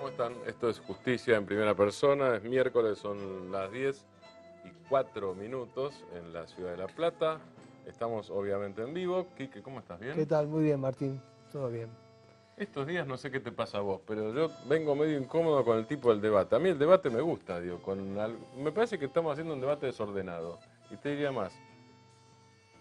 ¿cómo están? Esto es Justicia en Primera Persona, es miércoles, son las 10:04 en la ciudad de La Plata. Estamos obviamente en vivo. Quique, ¿cómo estás? ¿Bien? ¿Qué tal? Muy bien, Martín. Todo bien. Estos días no sé qué te pasa a vos, pero yo vengo medio incómodo con el tipo del debate. A mí el debate me gusta, digo, me parece que estamos haciendo un debate desordenado. Y te diría más,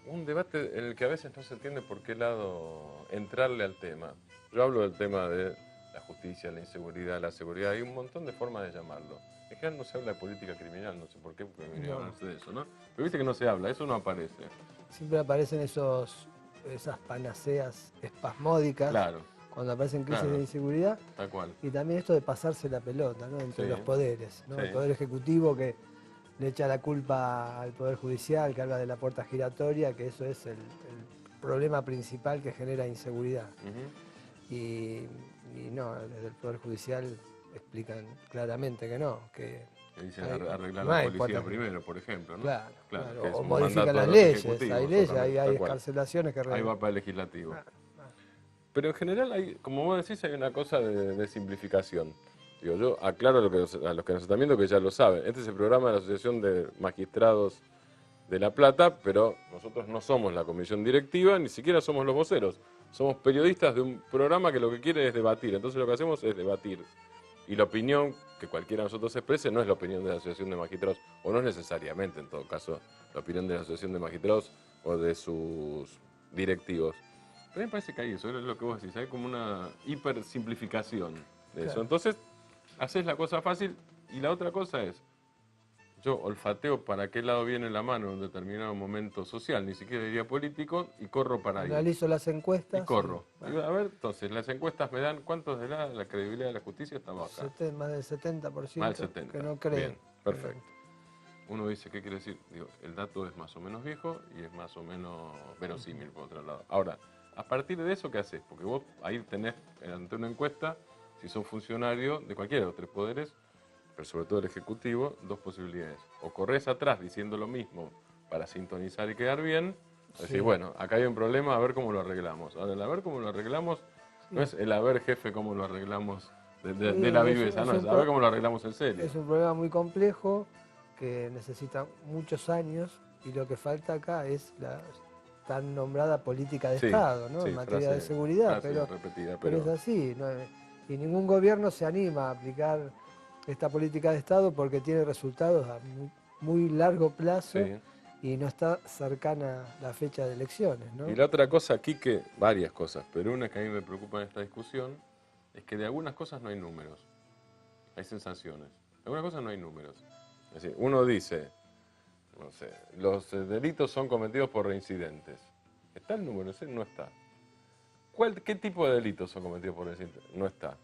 un debate en el que a veces no se entiende por qué lado entrarle al tema. Yo hablo del tema de la justicia, la inseguridad, la seguridad, hay un montón de formas de llamarlo. En general no se habla de política criminal, no sé por qué, porque venía a No. hablarse de eso, ¿no? Pero viste que no se habla, eso no aparece. Siempre aparecen esas panaceas espasmódicas Claro, cuando aparecen crisis de claro, inseguridad. tal cual. Y también esto de pasarse la pelota, ¿no? Entre Sí, los poderes, ¿no? sí. El Poder Ejecutivo que le echa la culpa al Poder Judicial, que habla de la puerta giratoria, que eso es el problema principal que genera inseguridad. Ujú. Y no, desde el Poder Judicial explican claramente que no, que Que dicen hay- arreglar no la hay policía puertas. primero, por ejemplo, ¿no? Claro, Claro, claro. que es O un modifican mandato de las los leyes, hay ejecutivos, leyes, exactamente, hay tal cual. excarcelaciones que... Ahí va para el legislativo. Ah, ah. Pero en general, hay, como vos decís, hay una cosa de simplificación. Digo, yo aclaro a los que nos están viendo que ya lo saben. Este es el programa de la Asociación de Magistrados de La Plata, pero nosotros no somos la comisión directiva, ni siquiera somos los voceros. Somos periodistas de un programa que lo que quiere es debatir. Entonces lo que hacemos es debatir. Y la opinión que cualquiera de nosotros exprese no es la opinión de la Asociación de Magistrados, o no es necesariamente, en todo caso, la opinión de la Asociación de Magistrados o de sus directivos. A mí me parece que hay eso, es lo que vos decís, hay como una hipersimplificación de eso. Claro. Entonces, haces la cosa fácil y la otra cosa es, yo olfateo para qué lado viene la mano en un determinado momento social, ni siquiera diría político, y corro para ahí. Analizo las Y encuestas y corro. Y a ver, entonces, las encuestas me dan, ¿cuántos de la credibilidad de la justicia está baja? más del Más del 70% que 70. no cree. Bien, perfecto. Uno dice, ¿qué quiere decir? Digo, el dato es más o menos viejo y es más o menos verosímil, por otro lado. Ahora, a partir de eso, ¿qué haces? Porque vos ahí tenés, ante una encuesta, si sos funcionario de cualquiera de los tres poderes, pero sobre todo el Ejecutivo, dos posibilidades. O corres atrás diciendo lo mismo para sintonizar y quedar bien, o decís, Sí. bueno, acá hay un problema, a ver cómo lo arreglamos. Ahora, el a ver cómo lo arreglamos no es el a ver, jefe, cómo lo arreglamos de la viveza, no, es a ver cómo lo arreglamos en serio. Es un problema muy complejo que necesita muchos años y lo que falta acá es la tan nombrada política de Sí, Estado, ¿no? sí, En materia de seguridad, frase repetida, pero es así, ¿no? Y ningún gobierno se anima a aplicar esta política de Estado porque tiene resultados a muy largo plazo sí. y no está cercana la fecha de elecciones, ¿no? Y la otra cosa aquí que, varias cosas, pero una que a mí me preocupa en esta discusión, es que de algunas cosas no hay números, hay sensaciones. De algunas cosas no hay números. Es decir, uno dice, no sé, los delitos son cometidos por reincidentes. ¿Está el número? Ese no está. ¿Qué tipo de delitos son cometidos por reincidentes? No está.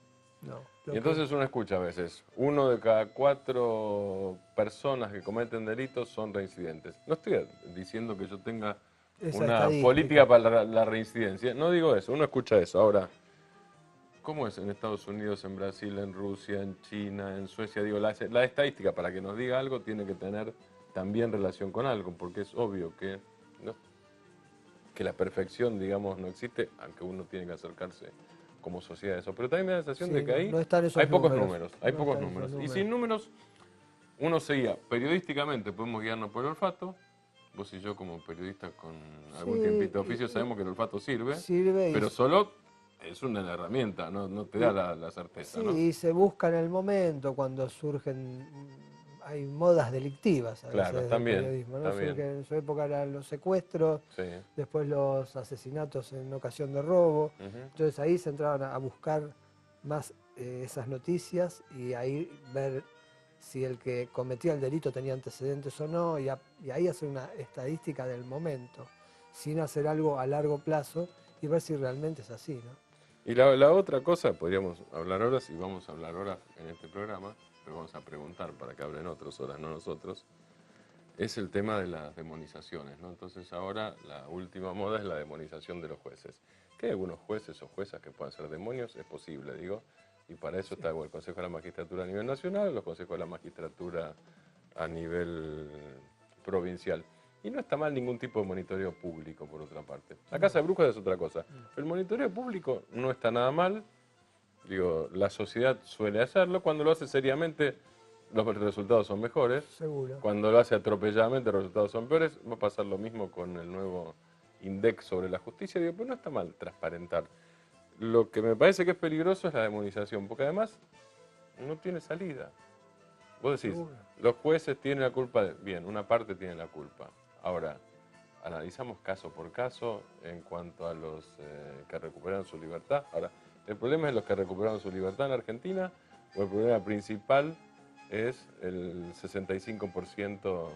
No, Y entonces uno escucha a veces, 1 de cada 4 personas que cometen delitos son reincidentes. No estoy diciendo que yo tenga esa una estadística. política para la reincidencia, no digo eso, uno escucha eso. Ahora, ¿cómo es en Estados Unidos, en Brasil, en Rusia, en China, en Suecia? Digo, la estadística para que nos diga algo tiene que tener también relación con algo, porque es obvio que, ¿no? que la perfección, digamos, no existe, aunque uno tiene que acercarse como sociedad a eso. Pero también me da la sensación de Sí, que ahí no están hay esos pocos números. números, hay No pocos están esos números. Y números. sin números, uno se guía periodísticamente, podemos guiarnos por el olfato. Vos y yo como periodistas con algún tiempito de oficio sabemos que el olfato sirve, sirve pero solo es una herramienta, no te da la certeza, sí, ¿no? y se busca en el momento cuando surgen, hay modas delictivas a veces Claro, desde el también, periodismo, ¿no? también, En su época eran los secuestros, sí. después los asesinatos en ocasión de robo, Ujú. entonces ahí se entraban a buscar más esas noticias y ahí ver si el que cometía el delito tenía antecedentes o no, y ahí hacer una estadística del momento, sin hacer algo a largo plazo y ver si realmente es así, ¿no? Y la otra cosa, podríamos hablar horas y vamos a hablar horas en este programa, pero vamos a preguntar para que hablen otros horas, no nosotros, es el tema de las demonizaciones, ¿no? Entonces ahora la última moda es la demonización de los jueces. Que hay algunos jueces o juezas que puedan ser demonios, es posible, digo, y para eso está el Consejo de la Magistratura a nivel nacional, los consejos de la magistratura a nivel provincial. Y no está mal ningún tipo de monitoreo público, por otra parte. La Casa de Brujas es otra cosa. Pero el monitoreo público no está nada mal, Digo, la sociedad suele hacerlo, cuando lo hace seriamente los resultados son mejores, Seguro. cuando lo hace atropelladamente los resultados son peores. Va a pasar lo mismo con el nuevo index sobre la justicia. Digo, pues no está mal transparentar. Lo que me parece que es peligroso es la demonización, porque además no tiene salida. Vos decís, Seguro. los jueces tienen la culpa, bien, una parte tiene la culpa. Ahora, analizamos caso por caso en cuanto a los que recuperaron su libertad. Ahora, ¿el problema es los que recuperaron su libertad en Argentina o el problema principal es el 65%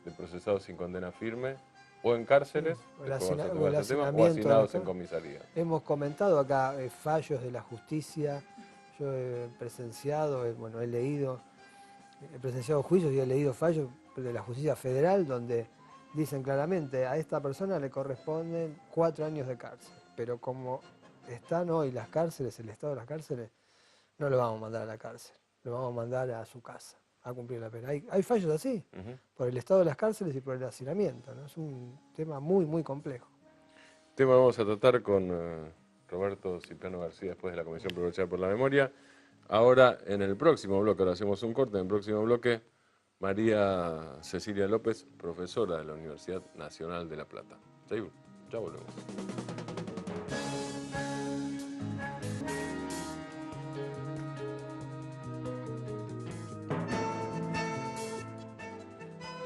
de procesados sin condena firme o en cárceles, O después vamos a o tocar el ese tema, o hacinamiento. hacinados en comisaría? Hemos comentado acá fallos de la justicia. Yo he presenciado, bueno, he presenciado juicios y he leído fallos de la justicia federal donde dicen claramente a esta persona le corresponden 4 años de cárcel. Pero como están hoy las cárceles, el estado de las cárceles, no lo vamos a mandar a la cárcel, lo vamos a mandar a su casa a cumplir la pena. Hay fallos así, por el estado de las cárceles y por el hacinamiento, ¿no? Es un tema muy, muy complejo. Tema vamos a tratar con Roberto Cipriano García después de la Comisión Provincial por la Memoria. Ahora, en el próximo bloque, ahora hacemos un corte, en el próximo bloque, María Cecilia López, profesora de la Universidad Nacional de La Plata. Ya volvemos.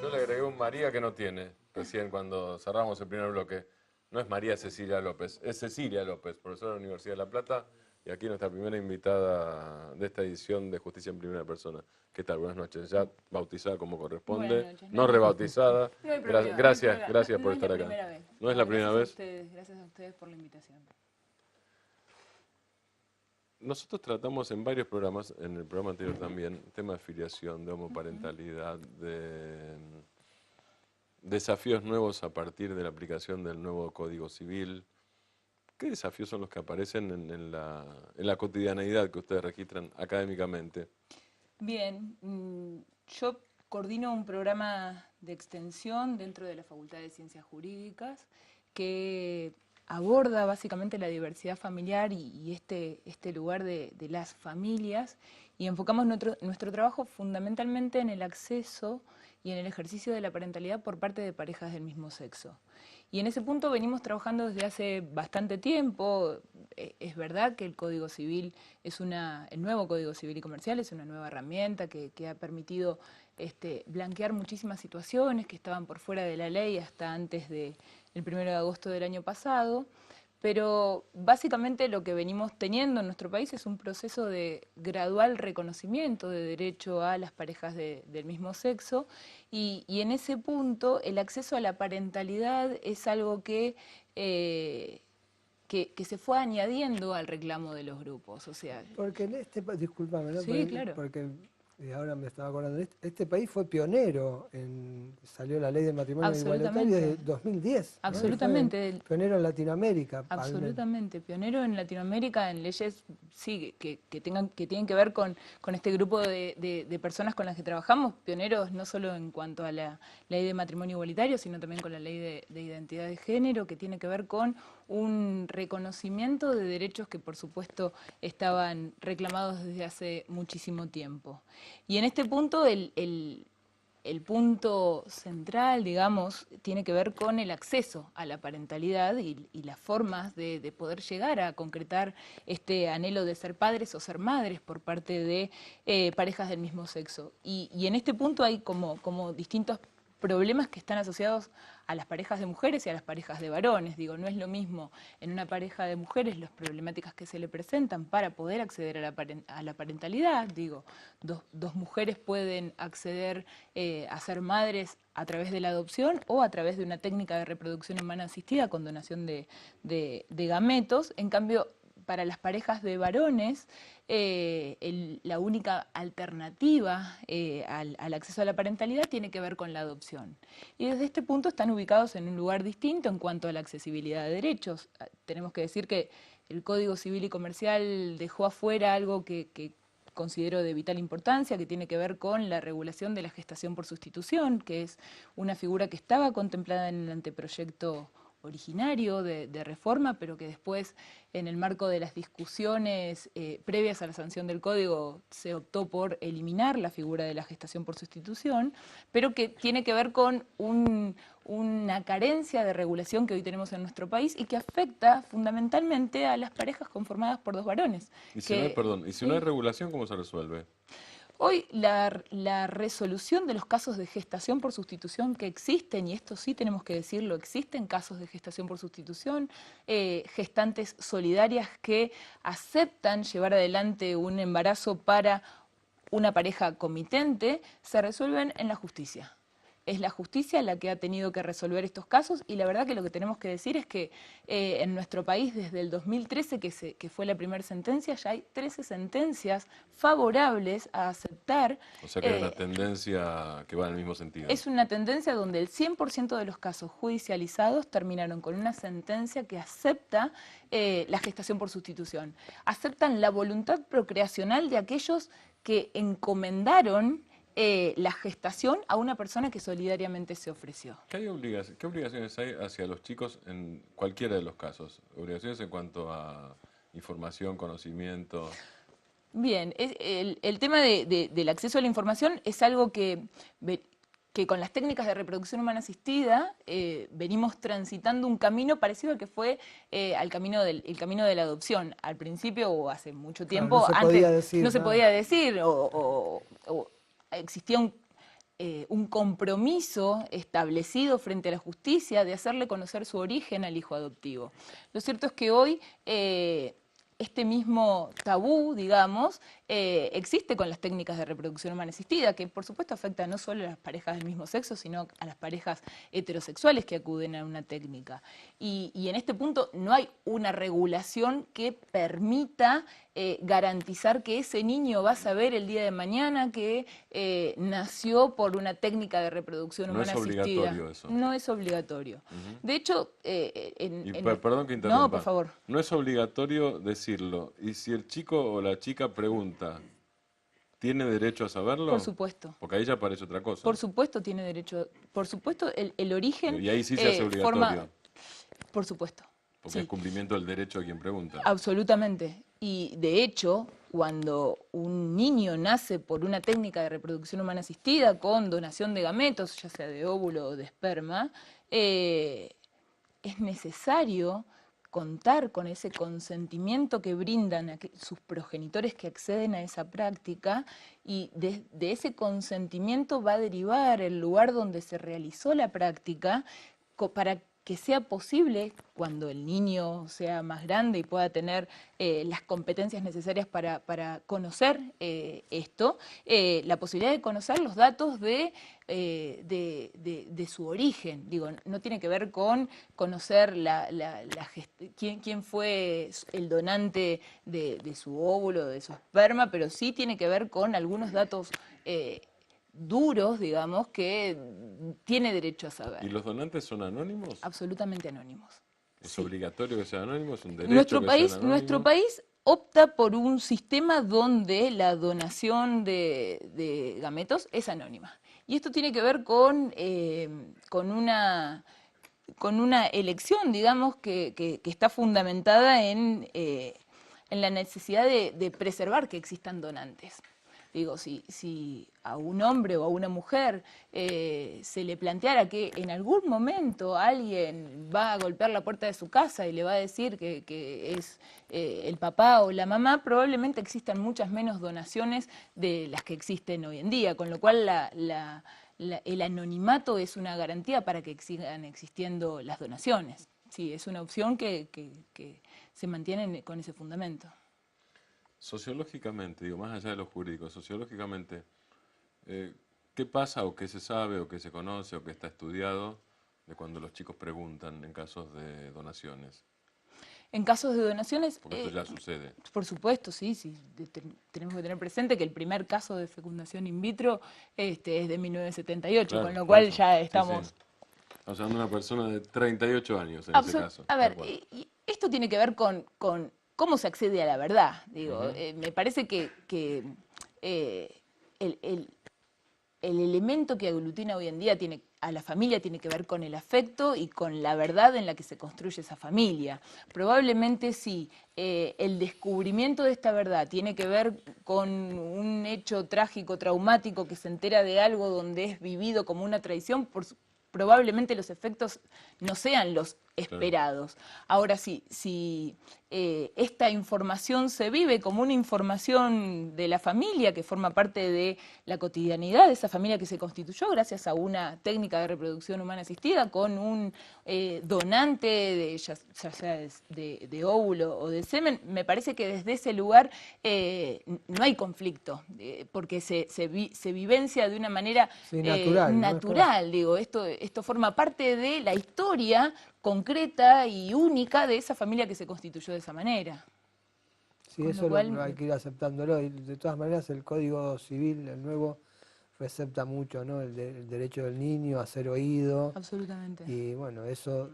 Yo le agregué un María que no tiene, recién cuando cerramos el primer bloque. No es María Cecilia López, es Cecilia López, profesora de la Universidad de La Plata, y aquí nuestra primera invitada de esta edición de Justicia en Primera Persona. ¿Qué tal? Buenas noches. Ya bautizada como corresponde, Buenas noches. no rebautizada. No hay problema. Gracias, no hay problema. gracias No por es estar la acá. primera vez. ¿No es la primera vez? Gracias a ustedes por la invitación. Nosotros tratamos en varios programas, en el programa anterior también, tema de filiación, de homoparentalidad, de desafíos nuevos a partir de la aplicación del nuevo Código Civil. ¿Qué desafíos son los que aparecen en la cotidianeidad que ustedes registran académicamente? Bien, yo coordino un programa de extensión dentro de la Facultad de Ciencias Jurídicas que aborda básicamente la diversidad familiar y este lugar de las familias, y enfocamos nuestro trabajo fundamentalmente en el acceso y en el ejercicio de la parentalidad por parte de parejas del mismo sexo. Y en ese punto venimos trabajando desde hace bastante tiempo. Es verdad que el Código Civil el nuevo Código Civil y Comercial es una nueva herramienta que ha permitido blanquear muchísimas situaciones que estaban por fuera de la ley hasta antes del 1 de agosto del año pasado. Pero básicamente lo que venimos teniendo en nuestro país es un proceso de gradual reconocimiento de derecho a las parejas del mismo sexo, y en ese punto el acceso a la parentalidad es algo que se fue añadiendo al reclamo de los grupos. O sea, Porque en discúlpame, ¿no? sí, claro. Porque ahora me estaba acordando, este país fue pionero, salió la ley de matrimonio igualitario desde 2010. ¿no? Absolutamente. Fue pionero en Latinoamérica. Absolutamente, pionero en Latinoamérica en leyes sí, que tienen que ver con este grupo de personas con las que trabajamos, pioneros no solo en cuanto a la ley de matrimonio igualitario, sino también con la ley de identidad de género, que tiene que ver con un reconocimiento de derechos que por supuesto estaban reclamados desde hace muchísimo tiempo. Y en este punto el punto central, digamos, tiene que ver con el acceso a la parentalidad y las formas de poder llegar a concretar este anhelo de ser padres o ser madres por parte de parejas del mismo sexo. Y en este punto hay como distintos problemas que están asociados a las parejas de mujeres y a las parejas de varones. Digo, no es lo mismo en una pareja de mujeres las problemáticas que se le presentan para poder acceder a la parentalidad. Digo, dos mujeres pueden acceder a ser madres a través de la adopción o a través de una técnica de reproducción humana asistida con donación de gametos. En cambio, para las parejas de varones, la única alternativa al acceso a la parentalidad tiene que ver con la adopción. Y desde este punto están ubicados en un lugar distinto en cuanto a la accesibilidad de derechos. Tenemos que decir que el Código Civil y Comercial dejó afuera algo que considero de vital importancia, que tiene que ver con la regulación de la gestación por sustitución, que es una figura que estaba contemplada en el anteproyecto originario de reforma, pero que después, en el marco de las discusiones previas a la sanción del Código, se optó por eliminar la figura de la gestación por sustitución, pero que tiene que ver con una carencia de regulación que hoy tenemos en nuestro país y que afecta fundamentalmente a las parejas conformadas por dos varones. Y si no hay, perdón, y si no hay regulación, ¿cómo se resuelve? Hoy la resolución de los casos de gestación por sustitución que existen, y esto sí tenemos que decirlo, existen casos de gestación por sustitución, gestantes solidarias que aceptan llevar adelante un embarazo para una pareja comitente, se resuelven en la justicia. Es la justicia la que ha tenido que resolver estos casos y la verdad que lo que tenemos que decir es que en nuestro país desde el 2013, que fue la primera sentencia, ya hay 13 sentencias favorables a aceptar. O sea que hay una tendencia que va en el mismo sentido. Es una tendencia donde el 100% de los casos judicializados terminaron con una sentencia que acepta la gestación por sustitución. Aceptan la voluntad procreacional de aquellos que encomendaron la gestación a una persona que solidariamente se ofreció. ¿Qué obligaciones hay hacia los chicos en cualquiera de los casos? ¿Obligaciones en cuanto a información, conocimiento? Bien, el tema del acceso a la información es algo que con las técnicas de reproducción humana asistida venimos transitando un camino parecido al que fue el camino de la adopción. Al principio o hace mucho tiempo, no se antes podía decir, no se ¿no? podía decir o existía un compromiso establecido frente a la justicia de hacerle conocer su origen al hijo adoptivo. Lo cierto es que hoy este mismo tabú, digamos, existe con las técnicas de reproducción humana asistida, que por supuesto afecta no solo a las parejas del mismo sexo, sino a las parejas heterosexuales que acuden a una técnica. Y en este punto no hay una regulación que permita garantizar que ese niño va a saber el día de mañana que nació por una técnica de reproducción humana asistida. No es obligatorio eso. No es obligatorio. De hecho, perdón que interrumpa. No, por favor. No es obligatorio decirlo. Y si el chico o la chica pregunta, ¿tiene derecho a saberlo? Por supuesto. Porque ahí ya aparece otra cosa. Por supuesto tiene derecho. Por supuesto el origen. Y ahí sí se hace obligatorio. Por supuesto. Porque es cumplimiento del derecho de quien pregunta. Absolutamente. Y de hecho, cuando un niño nace por una técnica de reproducción humana asistida con donación de gametos, ya sea de óvulo o de esperma, es necesario contar con ese consentimiento que brindan sus progenitores que acceden a esa práctica y de ese consentimiento va a derivar el lugar donde se realizó la práctica para que sea posible, cuando el niño sea más grande y pueda tener las competencias necesarias para conocer esto, la posibilidad de conocer los datos de su origen. Digo, no tiene que ver con conocer quién fue el donante de su óvulo, de su esperma, pero sí tiene que ver con algunos datos duros, digamos, que tiene derecho a saber. ¿Y los donantes son anónimos? Absolutamente anónimos. ¿Es obligatorio que sean anónimos? ¿Es un derecho que sean anónimos? Nuestro país opta por un sistema donde la donación de gametos es anónima. Y esto tiene que ver con una elección, digamos, que está fundamentada en la necesidad de preservar que existan donantes. Digo, si a un hombre o a una mujer se le planteara que en algún momento alguien va a golpear la puerta de su casa y le va a decir que es el papá o la mamá, probablemente existan muchas menos donaciones de las que existen hoy en día, con lo cual el anonimato es una garantía para que sigan existiendo las donaciones. Sí, es una opción que se mantiene con ese fundamento. Sociológicamente, digo, más allá de lo jurídico, sociológicamente, ¿qué pasa o qué se sabe o qué se conoce o qué está estudiado de cuando los chicos preguntan en casos de donaciones? En casos de donaciones... Porque esto ya sucede. Por supuesto, sí. Tenemos que tener presente que el primer caso de fecundación in vitro es de 1978, Claro, con lo cual eso. ya estamos... Sí. Estamos hablando de una persona de 38 años en ese caso. A ver, y esto tiene que ver con cómo se accede a la verdad. Digo, me parece que el el elemento que aglutina hoy en día a la familia tiene que ver con el afecto y con la verdad en la que se construye esa familia. Probablemente sí, el descubrimiento de esta verdad tiene que ver con un hecho trágico, traumático, que se entera de algo donde es vivido como una traición, probablemente los efectos no sean los esperados. Ahora sí, si esta información se vive como una información de la familia que forma parte de la cotidianidad de esa familia que se constituyó gracias a una técnica de reproducción humana asistida con un donante ya sea de óvulo o de semen, me parece que desde ese lugar no hay conflicto, porque se vivencia de una manera sí, natural, natural, digo, esto forma parte de la historia concreta y única de esa familia que se constituyó de esa manera. Sí, eso hay que ir aceptándolo. Y de todas maneras, el Código Civil, el nuevo, recepta mucho, ¿no? El derecho del niño a ser oído. Absolutamente. Y bueno, eso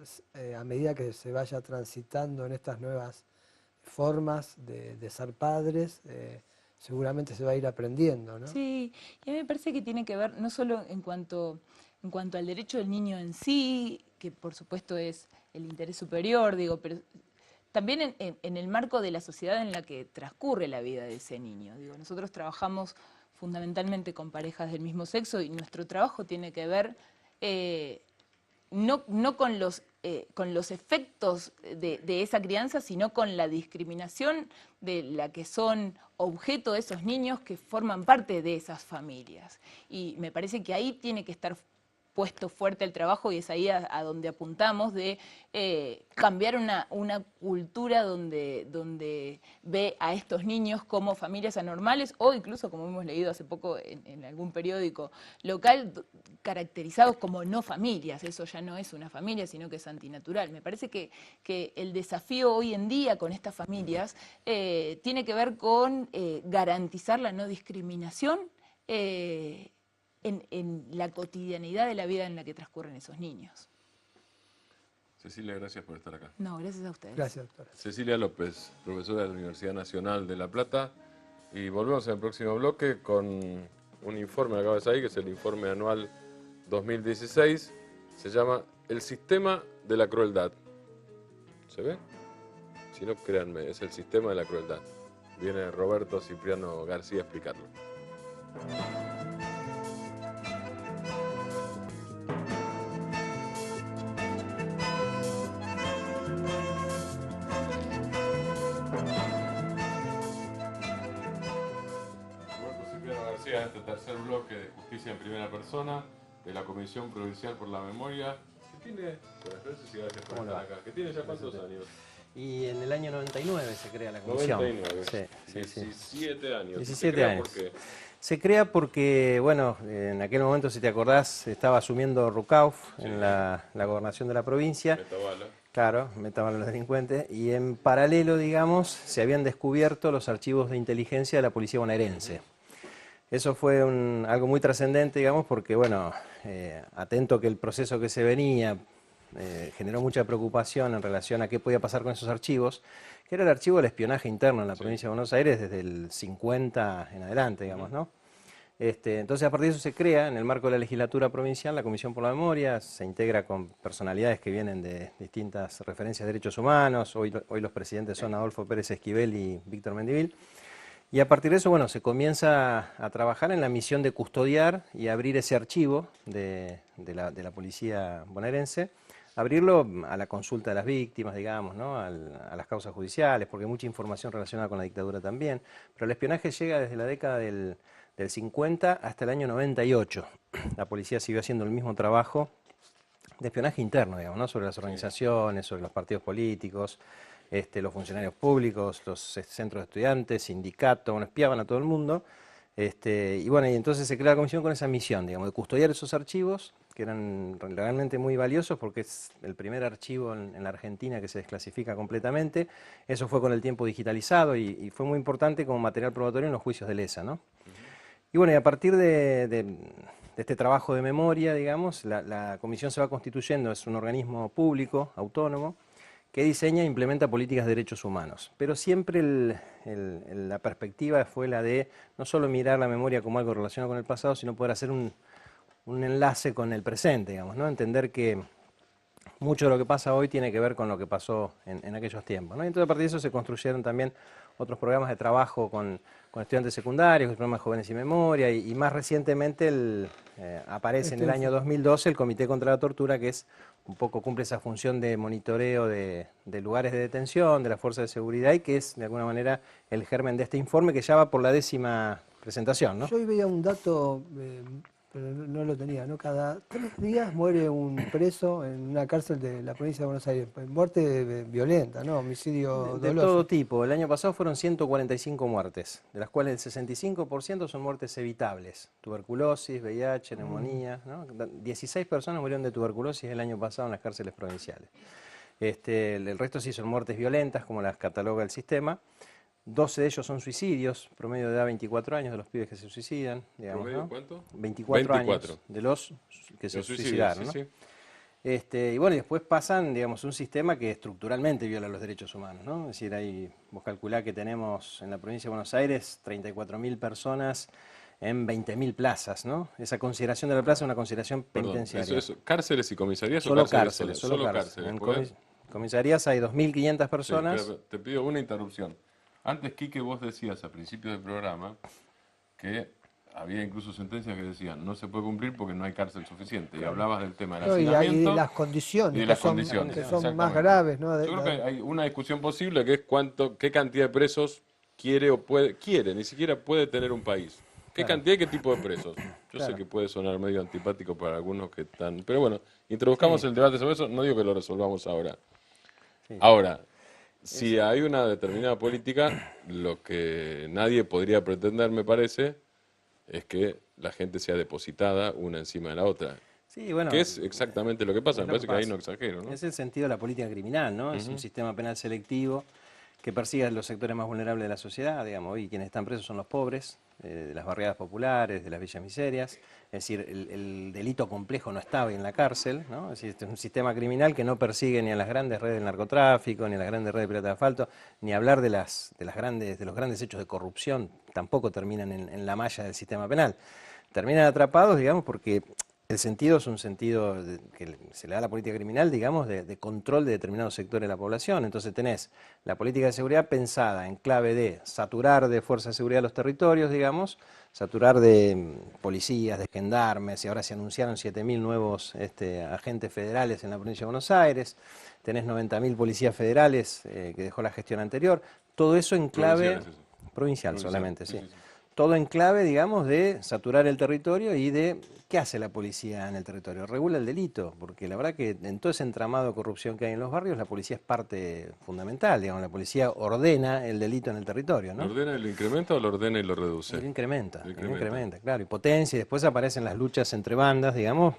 a medida que se vaya transitando en estas nuevas formas de ser padres, seguramente se va a ir aprendiendo, ¿no? Sí, y a mí me parece que tiene que ver no solo en cuanto al derecho del niño en sí, que por supuesto es el interés superior, digo, pero también en el marco de la sociedad en la que transcurre la vida de ese niño. Digo, nosotros trabajamos fundamentalmente con parejas del mismo sexo y nuestro trabajo tiene que ver no con los efectos de esa crianza, sino con la discriminación de la que son objeto de esos niños que forman parte de esas familias. Y me parece que ahí tiene que estar puesto fuerte el trabajo y es ahí a donde apuntamos de cambiar una cultura donde ve a estos niños como familias anormales o incluso, como hemos leído hace poco en algún periódico local, caracterizados como no familias. Eso ya no es una familia, sino que es antinatural. Me parece que el desafío hoy en día con estas familias tiene que ver con garantizar la no discriminación en la cotidianidad de la vida en la que transcurren esos niños. Cecilia, gracias por estar acá. No, gracias a ustedes. Gracias, doctora. Cecilia López, profesora de la Universidad Nacional de La Plata. Y volvemos en el próximo bloque con un informe, acaba de salir, que es el informe anual 2016. Se llama El Sistema de la Crueldad. ¿Se ve? Si no, créanme, es el sistema de la crueldad. Viene Roberto Cipriano García a explicarlo. En este tercer bloque de Justicia en Primera Persona de la Comisión Provincial por la Memoria, que tiene, que tiene ya cuántos años. Y en el año 99 se crea la comisión. 99, sí, 17 años. 17 años. Se crea porque, bueno, en aquel momento, si te acordás, estaba asumiendo Rucauf en la gobernación de la provincia. Metabala. Claro, Metabala los delincuentes. Y en paralelo, digamos, se habían descubierto los archivos de inteligencia de la policía bonaerense. Eso fue algo muy trascendente, digamos, porque, bueno, atento que el proceso que se venía generó mucha preocupación en relación a qué podía pasar con esos archivos, que era el archivo del espionaje interno en la provincia de Buenos Aires desde el 50 en adelante, digamos, ¿no? Entonces, a partir de eso se crea, en el marco de la legislatura provincial, la Comisión por la Memoria, se integra con personalidades que vienen de distintas referencias de derechos humanos. Hoy los presidentes son Adolfo Pérez Esquivel y Víctor Mendivil. Y a partir de eso, bueno, se comienza a trabajar en la misión de custodiar y abrir ese archivo de la policía bonaerense, abrirlo a la consulta de las víctimas, digamos, ¿no? A las causas judiciales, porque hay mucha información relacionada con la dictadura también. Pero el espionaje llega desde la década del 50 hasta el año 98. La policía siguió haciendo el mismo trabajo de espionaje interno, digamos, ¿no? Sobre las organizaciones, sobre los partidos políticos, los funcionarios públicos, los centros de estudiantes, sindicatos, bueno, espiaban a todo el mundo. Y bueno, y entonces se crea la comisión con esa misión, digamos, de custodiar esos archivos, que eran realmente muy valiosos porque es el primer archivo en la Argentina que se desclasifica completamente. Eso fue con el tiempo digitalizado y fue muy importante como material probatorio en los juicios de lesa, ¿no? Y bueno, y a partir de este trabajo de memoria, digamos, la comisión se va constituyendo, es un organismo público, autónomo, que diseña e implementa políticas de derechos humanos. Pero siempre la perspectiva fue la de no solo mirar la memoria como algo relacionado con el pasado, sino poder hacer un enlace con el presente, digamos, ¿no? Entender que mucho de lo que pasa hoy tiene que ver con lo que pasó en aquellos tiempos, ¿no? Y entonces a partir de eso se construyeron también otros programas de trabajo con estudiantes secundarios, el programa Jóvenes y Memoria, y más recientemente aparece en el año 2012 el Comité contra la Tortura, que es un poco cumple esa función de monitoreo de lugares de detención, de las fuerzas de seguridad, y que es de alguna manera el germen de este informe que ya va por la 10ª presentación, ¿no? Yo hoy veía un dato, pero no lo tenía, ¿no? Cada 3 días muere un preso en una cárcel de la provincia de Buenos Aires. Muerte violenta, ¿no? Homicidio De doloso. todo tipo. El año pasado fueron 145 muertes, de las cuales el 65% son muertes evitables. Tuberculosis, VIH, neumonía, ¿no? 16 personas murieron de tuberculosis el año pasado en las cárceles provinciales. El resto sí son muertes violentas, como las cataloga el sistema. 12 de ellos son suicidios, promedio de edad 24 años de los pibes que se suicidan. Digamos, ¿Promedio ¿no? cuánto? 24 años de los que se suicidaron, ¿no? Sí. Y bueno, y después pasan, digamos, un sistema que estructuralmente viola los derechos humanos, ¿no? Es decir, vos calculá que tenemos en la provincia de Buenos Aires 34.000 personas en 20.000 plazas, ¿no? Esa consideración de la plaza es una consideración penitenciaria. Eso, ¿cárceles y comisarías Solo o cárceles? cárceles, Solo solo cárceles. cárceles. En comisarías hay 2.500 Sí, personas. pero te pido una interrupción. Antes, Quique, vos decías a principios del programa que había incluso sentencias que decían no se puede cumplir porque no hay cárcel suficiente. Y hablabas del tema del No, y hacinamiento de las condiciones, y de que las son, condiciones. que son más Exactamente. graves, ¿no? Yo creo que hay una discusión posible que es qué cantidad de presos quiere, ni siquiera puede tener un país. ¿Qué cantidad y qué tipo de presos? Yo sé que puede sonar medio antipático para algunos que están... Pero bueno, introduzcamos el debate sobre eso. No digo que lo resolvamos ahora. Sí. Ahora, si hay una determinada política, lo que nadie podría pretender, me parece, es que la gente sea depositada una encima de la otra. Sí, bueno, Que es exactamente lo que pasa. es Me lo que parece que ahí pasa. no exagero, ¿no? Es el sentido de la política criminal, ¿no? Es un sistema penal selectivo que persigue a los sectores más vulnerables de la sociedad, digamos, hoy quienes están presos son los pobres, de las barriadas populares, de las villas miserias, es decir, el delito complejo no está hoy en la cárcel, ¿no? Es decir, este es un sistema criminal que no persigue ni a las grandes redes del narcotráfico, ni a las grandes redes de pirata de asfalto, ni hablar de los grandes hechos de corrupción, tampoco terminan en la malla del sistema penal. Terminan atrapados, digamos, porque el sentido es un sentido que se le da a la política criminal, digamos, de control de determinados sectores de la población. Entonces tenés la política de seguridad pensada en clave de saturar de fuerza de seguridad los territorios, digamos, saturar de policías, de gendarmes, y ahora se anunciaron 7.000 nuevos agentes federales en la provincia de Buenos Aires, tenés 90.000 policías federales que dejó la gestión anterior, todo eso en clave provincial solamente, sí. Todo en clave, digamos, de saturar el territorio y de ¿qué hace la policía en el territorio? Regula el delito, porque la verdad que en todo ese entramado de corrupción que hay en los barrios, la policía es parte fundamental, digamos, la policía ordena el delito en el territorio, ¿no? ¿Lo ordena y lo incrementa o lo ordena y lo reduce? Y lo incrementa, claro, y potencia, y después aparecen las luchas entre bandas, digamos,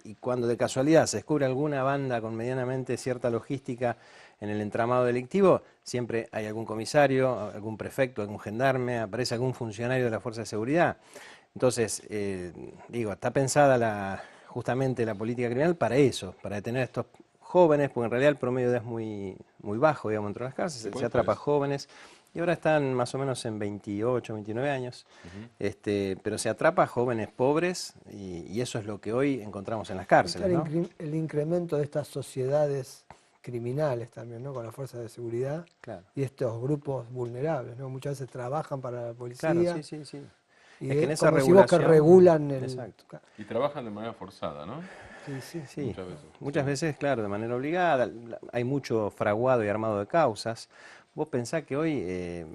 y cuando de casualidad se descubre alguna banda con medianamente cierta logística en el entramado delictivo, siempre hay algún comisario, algún prefecto, algún gendarme, aparece algún funcionario de la Fuerza de Seguridad. Entonces, está pensada justamente la política criminal para eso, para detener a estos jóvenes, porque en realidad el promedio de edad es muy, muy bajo, digamos, dentro de las cárceles, se atrapa a jóvenes, y ahora están más o menos en 28, 29 años, pero se atrapa a jóvenes pobres, y eso es lo que hoy encontramos en las cárceles, ¿no? El incremento de estas sociedades criminales también, ¿no? Con las fuerzas de seguridad, claro, y estos grupos vulnerables, ¿no? Muchas veces trabajan para la policía. Claro, sí. Y es que en esa como regulación, decimos que regulan el... Exacto. Y trabajan de manera forzada, ¿no? Sí. Muchas veces, claro, de manera obligada. Hay mucho fraguado y armado de causas. Vos pensás que hoy,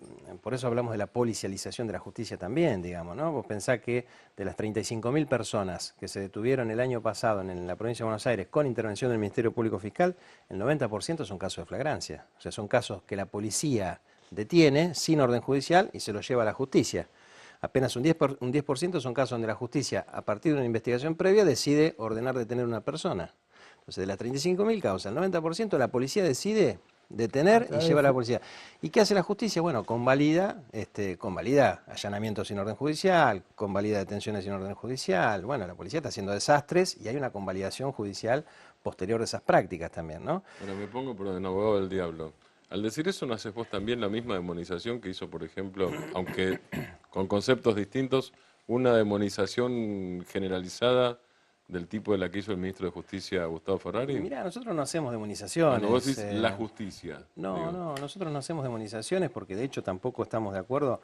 por eso hablamos de la policialización de la justicia también, digamos, ¿no? Vos pensás que de las 35.000 personas que se detuvieron el año pasado en la provincia de Buenos Aires con intervención del Ministerio Público Fiscal, el 90% son casos de flagrancia. O sea, son casos que la policía detiene sin orden judicial y se los lleva a la justicia. Apenas un 10% son casos donde la justicia, a partir de una investigación previa, decide ordenar detener a una persona. Entonces, de las 35.000 causas, el 90% la policía decide detener y llevar a la policía. ¿Y qué hace la justicia? Bueno, convalida allanamientos sin orden judicial, convalida detenciones sin orden judicial. Bueno, la policía está haciendo desastres y hay una convalidación judicial posterior de esas prácticas también, ¿no? Ahora me pongo por el abogado del diablo. Al decir eso, ¿no haces vos también la misma demonización que hizo, por ejemplo, aunque con conceptos distintos, una demonización generalizada del tipo de la que hizo el ministro de Justicia, Gustavo Ferrari? Mirá, nosotros no hacemos demonizaciones. Cuando vos decís la justicia. No, digo. no, nosotros no hacemos demonizaciones porque de hecho tampoco estamos de acuerdo,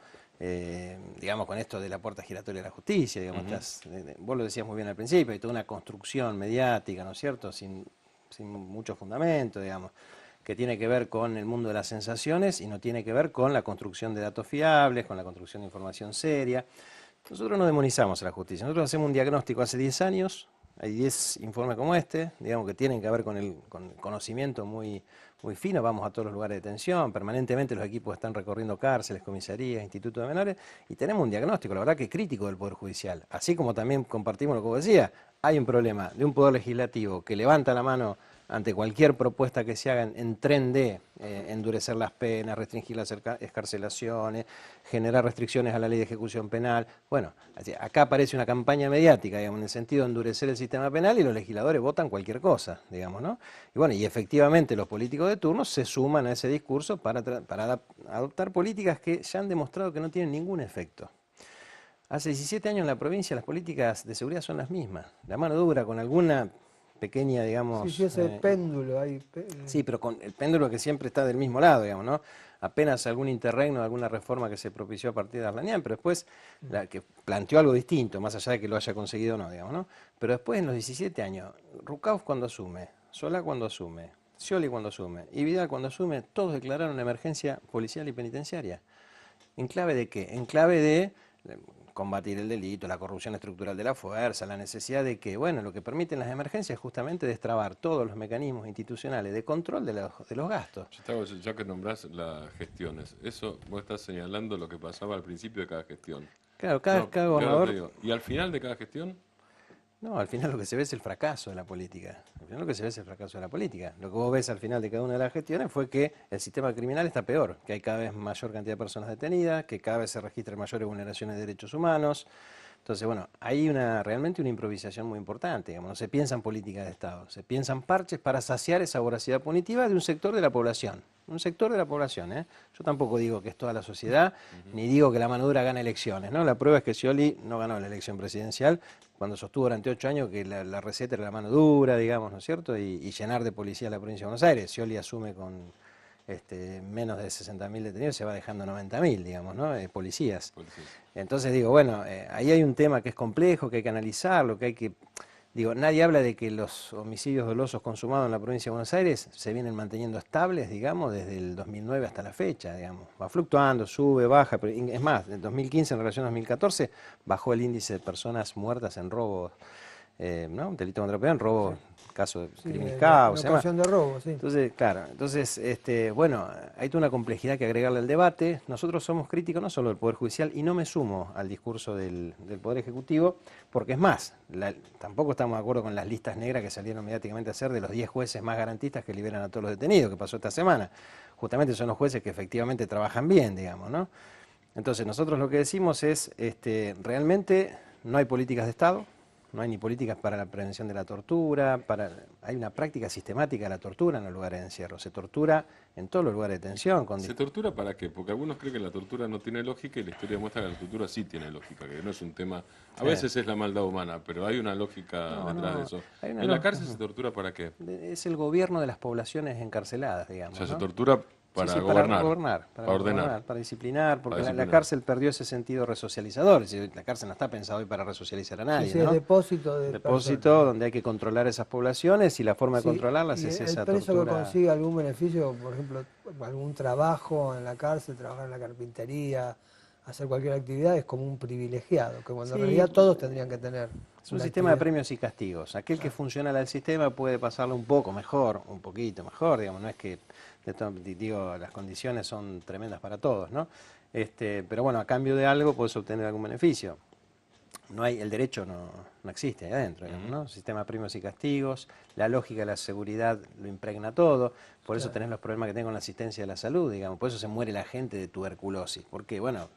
digamos, con esto de la puerta giratoria de la justicia. Digamos, vos lo decías muy bien al principio, hay toda una construcción mediática, ¿no es cierto?, sin mucho fundamento, digamos, que tiene que ver con el mundo de las sensaciones y no tiene que ver con la construcción de datos fiables, con la construcción de información seria. Nosotros no demonizamos a la justicia, nosotros hacemos un diagnóstico hace 10 años, hay 10 informes como este, digamos, que tienen que ver con el conocimiento muy fino, vamos a todos los lugares de detención, permanentemente los equipos están recorriendo cárceles, comisarías, institutos de menores, y tenemos un diagnóstico, la verdad que crítico del Poder Judicial, así como también compartimos lo que vos decías, hay un problema de un Poder Legislativo que levanta la mano ante cualquier propuesta que se haga en tren de endurecer las penas, restringir las excarcelaciones, generar restricciones a la ley de ejecución penal. Bueno, acá aparece una campaña mediática, digamos, en el sentido de endurecer el sistema penal y los legisladores votan cualquier cosa, digamos, ¿no? Y bueno, y efectivamente los políticos de turno se suman a ese discurso para adoptar políticas que ya han demostrado que no tienen ningún efecto. Hace 17 años en la provincia las políticas de seguridad son las mismas. La mano dura con alguna pequeña, digamos... Sí, ese péndulo ahí. Sí, pero con el péndulo que siempre está del mismo lado, digamos, ¿no? Apenas algún interregno, alguna reforma que se propició a partir de Arlanián, pero después la que planteó algo distinto, más allá de que lo haya conseguido o no, digamos, ¿no? Pero después en los 17 años, Rucauf cuando asume, Solá cuando asume, Scioli cuando asume y Vidal cuando asume, todos declararon una emergencia policial y penitenciaria. ¿En clave de qué? En clave de combatir el delito, la corrupción estructural de la fuerza, la necesidad de que, bueno, lo que permiten las emergencias es justamente destrabar todos los mecanismos institucionales de control de los gastos. Ya que nombrás las gestiones, eso vos estás señalando lo que pasaba al principio de cada gestión. Claro, cada gobernador... ¿Y al final de cada gestión? No, al final lo que se ve es el fracaso de la política. Al final lo que se ve es el fracaso de la política. Lo que vos ves al final de cada una de las gestiones fue que el sistema criminal está peor, que hay cada vez mayor cantidad de personas detenidas, que cada vez se registran mayores vulneraciones de derechos humanos. Entonces, bueno, hay realmente una improvisación muy importante, digamos, no se piensa en políticas de Estado, se piensan parches para saciar esa voracidad punitiva de un sector de la población. Un sector de la población, ¿eh? Yo tampoco digo que es toda la sociedad, ni digo que la mano dura gana elecciones, ¿no? La prueba es que Scioli no ganó la elección presidencial cuando sostuvo durante 8 años que la receta era la mano dura, digamos, ¿no es cierto? Y llenar de policía la provincia de Buenos Aires. Scioli asume con menos de 60.000 detenidos, se va dejando 90.000, digamos, ¿no? Policías. Entonces digo, bueno, ahí hay un tema que es complejo, que hay que analizarlo, que hay que... Digo, nadie habla de que los homicidios dolosos consumados en la provincia de Buenos Aires se vienen manteniendo estables, digamos, desde el 2009 hasta la fecha, digamos. Va fluctuando, sube, baja, pero es más, en 2015 en relación a 2014 bajó el índice de personas muertas en robos, ¿no? Un delito contra la propiedad, en robo, caso de crímenes causa, ocasión de robo, sí. Entonces, claro, bueno, hay toda una complejidad que agregarle al debate. Nosotros somos críticos no solo del Poder Judicial y no me sumo al discurso del Poder Ejecutivo, porque es más, tampoco estamos de acuerdo con las listas negras que salieron mediáticamente a hacer de los 10 jueces más garantistas que liberan a todos los detenidos, que pasó esta semana. Justamente son los jueces que efectivamente trabajan bien, digamos, ¿no? Entonces, nosotros lo que decimos es, realmente no hay políticas de Estado, no hay ni políticas para la prevención de la tortura, hay una práctica sistemática de la tortura en los lugares de encierro. Se tortura en todos los lugares de detención. ¿Se tortura para qué? Porque algunos creen que la tortura no tiene lógica y la historia demuestra que la tortura sí tiene lógica, que no es un tema... A veces es la maldad humana, pero hay una lógica detrás de eso. ¿En la cárcel se tortura para qué? Es el gobierno de las poblaciones encarceladas, digamos. O sea, ¿no? se tortura... Para gobernar, para ordenar, para disciplinar, porque la cárcel perdió ese sentido resocializador. Es decir, la cárcel no está pensada hoy para resocializar a nadie, ¿no? Es depósito donde hay que controlar esas poblaciones y la forma de controlarlas es esa tortura. El preso que consigue algún beneficio, por ejemplo, algún trabajo en la cárcel, trabajar en la carpintería, hacer cualquier actividad, es como un privilegiado, que cuando en realidad todos tendrían que tener. Es un sistema de premios y castigos. Aquel que funciona al sistema puede pasarlo un poco mejor, un poquito mejor, digamos, no es que, digo, las condiciones son tremendas para todos, ¿no? Pero bueno, a cambio de algo puedes obtener algún beneficio. El derecho no existe ahí adentro, digamos, ¿no? Sistema de premios y castigos, la lógica de la seguridad lo impregna todo, por eso tenés los problemas que tenés con la asistencia de la salud, digamos, por eso se muere la gente de tuberculosis, porque bueno,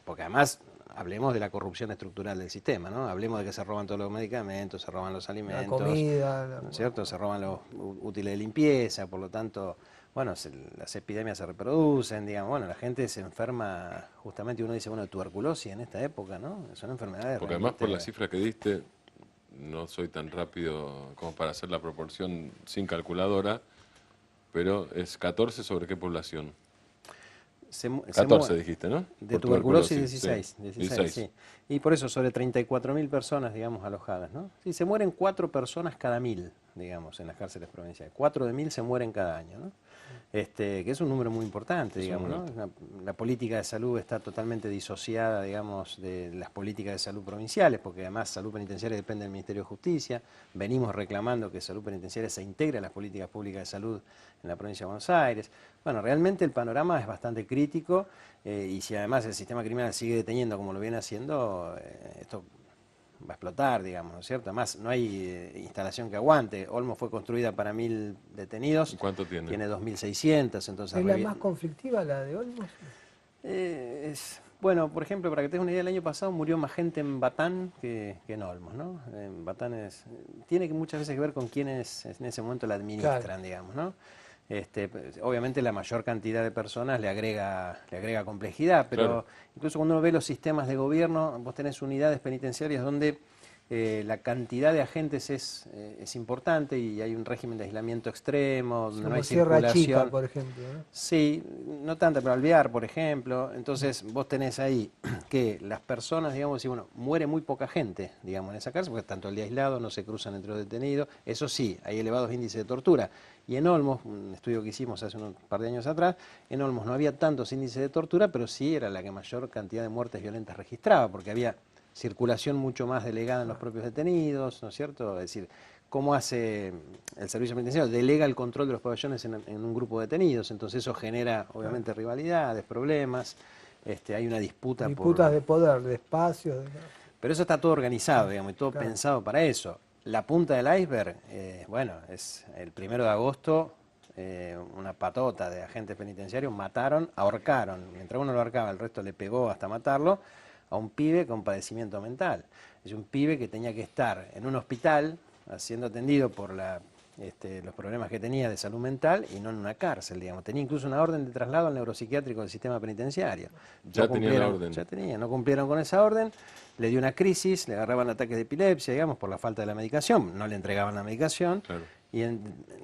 porque además hablemos de la corrupción estructural del sistema, ¿no? Hablemos de que se roban todos los medicamentos, se roban los alimentos, la comida, ¿no es cierto? Se roban los útiles de limpieza, por lo tanto, bueno, las epidemias se reproducen, digamos, bueno, la gente se enferma, justamente uno dice, bueno, tuberculosis en esta época, ¿no? Son enfermedades Porque además por la cifra que diste, no soy tan rápido como para hacer la proporción sin calculadora, pero es 14 sobre qué población. 14 dijiste, ¿no? De tuberculosis 16, sí. 16, sí. Y por eso sobre 34.000 personas, digamos, alojadas, ¿no? Sí, se mueren 4 personas cada 1.000, digamos, en las cárceles provinciales. 4 de 1.000 se mueren cada año, ¿no? Que es un número muy importante, digamos, ¿no? La política de salud está totalmente disociada, digamos, de las políticas de salud provinciales, porque además salud penitenciaria depende del Ministerio de Justicia. Venimos reclamando que salud penitenciaria se integre a las políticas públicas de salud en la provincia de Buenos Aires. Bueno, realmente el panorama es bastante crítico y si además el sistema criminal sigue deteniendo como lo viene haciendo, esto va a explotar, digamos, ¿no es cierto? Además, no hay instalación que aguante. Olmos fue construida para 1.000 detenidos. ¿Y cuánto tiene? Tiene 2.600, entonces... ¿Es la más conflictiva la de Olmos? Bueno, por ejemplo, para que tengas una idea, el año pasado murió más gente en Batán que en Olmos, ¿no? Batán tiene muchas veces que ver con quienes en ese momento la administran, claro, digamos, ¿no? Obviamente la mayor cantidad de personas le agrega complejidad, pero claro, incluso cuando uno ve los sistemas de gobierno, vos tenés unidades penitenciarias donde la cantidad de agentes es importante y hay un régimen de aislamiento extremo, donde no hay circulación. Sierra Chica, por ejemplo, ¿no? Sí, no tanta, pero Alvear, por ejemplo. Entonces vos tenés ahí que las personas, digamos, y bueno, muere muy poca gente, digamos, en esa cárcel, porque están todo el día aislados, no se cruzan entre los detenidos. Eso sí, hay elevados índices de tortura. Y en Olmos, un estudio que hicimos hace un par de años atrás, en Olmos no había tantos índices de tortura, pero sí era la que mayor cantidad de muertes violentas registraba, porque había circulación mucho más delegada en los propios detenidos, ¿no es cierto? Es decir, ¿cómo hace el servicio penitenciario? Delega el control de los pabellones en un grupo de detenidos, entonces eso genera obviamente rivalidades, problemas, hay una disputas de poder, de espacios. Pero eso está todo organizado, digamos, y todo claro, pensado para eso. La punta del iceberg, bueno, es el 1 de agosto, una patota de agentes penitenciarios mataron, ahorcaron, mientras uno lo ahorcaba, el resto le pegó hasta matarlo, a un pibe con padecimiento mental. Es un pibe que tenía que estar en un hospital siendo atendido por los problemas que tenía de salud mental y no en una cárcel, digamos. Tenía incluso una orden de traslado al neuropsiquiátrico del sistema penitenciario. Ya tenía la orden. Ya tenía, no cumplieron con esa orden, le dio una crisis, le agarraban ataques de epilepsia, digamos, por la falta de la medicación, no le entregaban la medicación. Claro. Y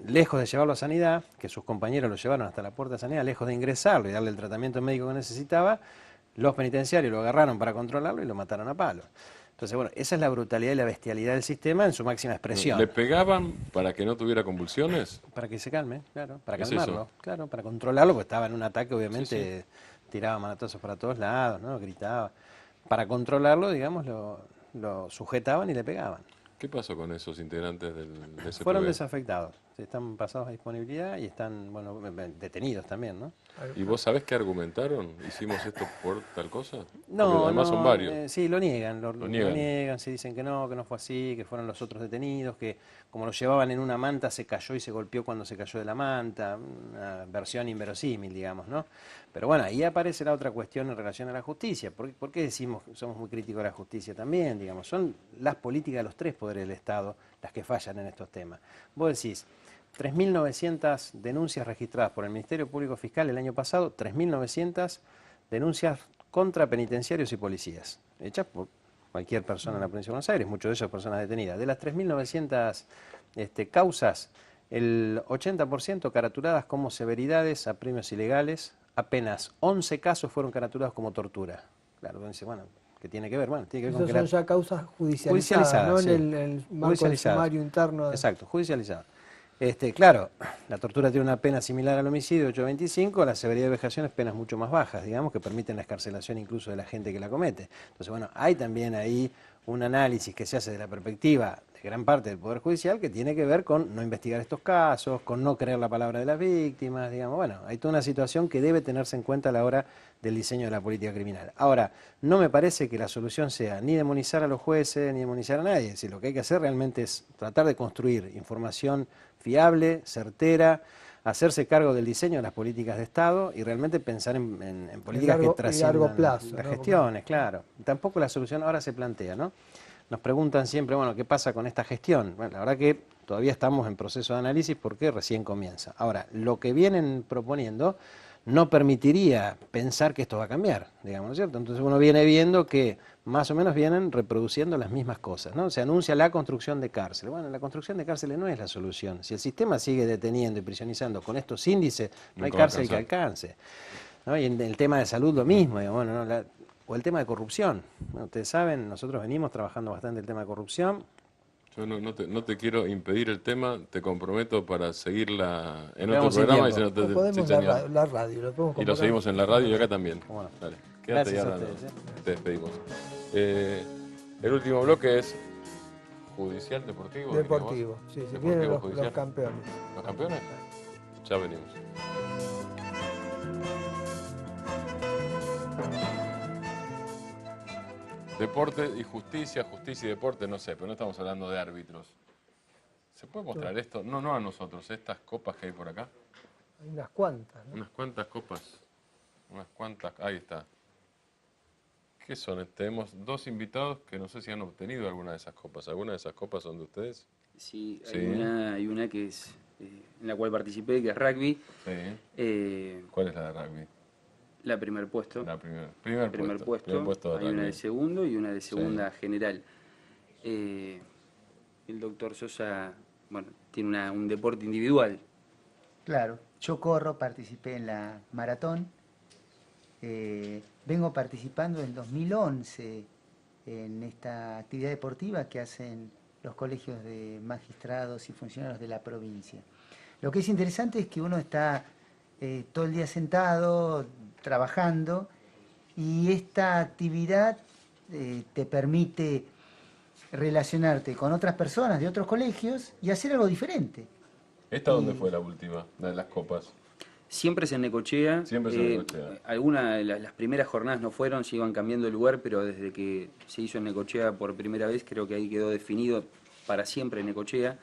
lejos de llevarlo a sanidad, que sus compañeros lo llevaron hasta la puerta de sanidad, lejos de ingresarlo y darle el tratamiento médico que necesitaba, los penitenciarios lo agarraron para controlarlo y lo mataron a palos. Entonces, bueno, esa es la brutalidad y la bestialidad del sistema en su máxima expresión. ¿Le pegaban para que no tuviera convulsiones? Para que se calme, claro, para calmarlo, claro, para controlarlo, porque estaba en un ataque, obviamente, sí. Tiraba manotazos para todos lados, ¿no? Gritaba. Para controlarlo, digamos, lo sujetaban y le pegaban. ¿Qué pasó con esos integrantes del SPV? Fueron desafectados, están pasados a disponibilidad y están, bueno, detenidos también, ¿no? ¿Y vos sabés qué argumentaron? ¿Hicimos esto por tal cosa? No, porque además son varios. Sí, lo niegan, lo niegan, sí, dicen que no fue así, que fueron los otros detenidos, que como lo llevaban en una manta se cayó y se golpeó cuando se cayó de la manta, una versión inverosímil, digamos, ¿no? Pero bueno, ahí aparece la otra cuestión en relación a la justicia. ¿Por qué decimos que somos muy críticos de la justicia también? Digamos, son las políticas de los tres poderes del Estado las que fallan en estos temas. Vos decís, 3.900 denuncias registradas por el Ministerio Público Fiscal el año pasado, 3.900 denuncias contra penitenciarios y policías, hechas por cualquier persona en la provincia de Buenos Aires, muchos de ellos personas detenidas. De las 3.900 causas, el 80% caratuladas como severidades, apremios ilegales, apenas 11 casos fueron caratulados como tortura. Claro, uno dice, bueno, ¿qué tiene que ver? Bueno, tiene que ver con que son ya causas judicializadas, ¿no? Sí. En el marco del sumario interno. Exacto, judicializadas. Claro, la tortura tiene una pena similar al homicidio, 8.25, la severidad de vejaciones penas mucho más bajas, digamos, que permiten la excarcelación incluso de la gente que la comete. Entonces, bueno, hay también ahí un análisis que se hace de la perspectiva de gran parte del Poder Judicial que tiene que ver con no investigar estos casos, con no creer la palabra de las víctimas, digamos, bueno, hay toda una situación que debe tenerse en cuenta a la hora del diseño de la política criminal. Ahora, no me parece que la solución sea ni demonizar a los jueces, ni demonizar a nadie, es decir, lo que hay que hacer realmente es tratar de construir información fiable, certera, hacerse cargo del diseño de las políticas de Estado y realmente pensar en políticas que trasciendan largo plazo, las ¿no? gestiones, claro. Tampoco la solución ahora se plantea, ¿no? Nos preguntan siempre, bueno, ¿qué pasa con esta gestión? Bueno, la verdad que todavía estamos en proceso de análisis porque recién comienza. Ahora, lo que vienen proponiendo no permitiría pensar que esto va a cambiar, digamos, ¿no es cierto? Entonces uno viene viendo que más o menos vienen reproduciendo las mismas cosas, ¿no? Se anuncia la construcción de cárceles. Bueno, la construcción de cárceles no es la solución. Si el sistema sigue deteniendo y prisionizando con estos índices, no hay cárcel que alcance, ¿no? Y en el tema de salud lo mismo, digamos, ¿no? O el tema de corrupción. Bueno, ustedes saben, nosotros venimos trabajando bastante el tema de corrupción. Yo no te quiero impedir el tema, te comprometo para seguirla en otro Quedamos sin programa y tiempo. si no te, Podemos sí, señor. la radio, lo podemos Y lo convocar. seguimos en la radio y acá también. Bueno. Dale, quédate Gracias y a ahora ustedes, te despedimos. El último bloque es judicial, deportivo. Deportivo, sí, Deportivo, vienen los judicial. campeones. ¿Los campeones? Ya venimos. Deporte y justicia, justicia y deporte, no sé, pero no estamos hablando de árbitros. ¿Se puede mostrar esto? No a nosotros, estas copas que hay por acá. Hay unas cuantas, ¿no? Unas cuantas copas. Unas cuantas, ahí está. ¿Qué son? Tenemos dos invitados que no sé si han obtenido alguna de esas copas. ¿Alguna de esas copas son de ustedes? Sí, Sí. hay una que es en la cual participé, que es rugby. Sí. ¿Cuál es la de rugby? La primer puesto. Primer Primer puesto. Primer puesto de Hay una rugby. de segundo y una de segunda general. El doctor Sosa, bueno, tiene un deporte individual. Claro, yo corro, participé en la maratón. Vengo participando en 2011 en esta actividad deportiva que hacen los colegios de magistrados y funcionarios de la provincia. Lo que es interesante es que uno está todo el día sentado, trabajando, y esta actividad te permite relacionarte con otras personas de otros colegios y hacer algo diferente. ¿Esta dónde fue la última, la de las copas? Siempre es en Necochea. Siempre es en Necochea. Algunas de las primeras jornadas no fueron, se iban cambiando de lugar, pero desde que se hizo en Necochea por primera vez, creo que ahí quedó definido para siempre Necochea.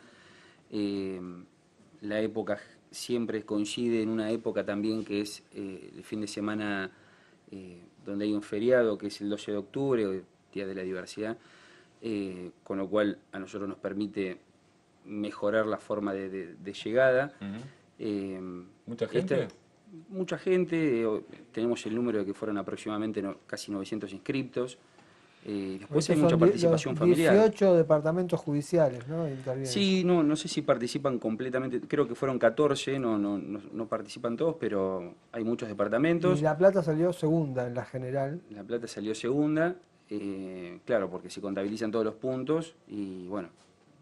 La época siempre coincide en una época también que es el fin de semana donde hay un feriado, que es el 12 de octubre, Día de la Diversidad, con lo cual a nosotros nos permite mejorar la forma de llegada. ¿Mucha gente? Mucha gente, tenemos el número de que fueron aproximadamente casi 900 inscriptos. Después hay Estos mucha son participación los familiar. 18 departamentos judiciales, ¿no? Intervienen. Sí, no sé si participan completamente, creo que fueron 14, no participan todos, pero hay muchos departamentos. Y La Plata salió segunda en la general. La Plata salió segunda, claro, porque se contabilizan todos los puntos y bueno,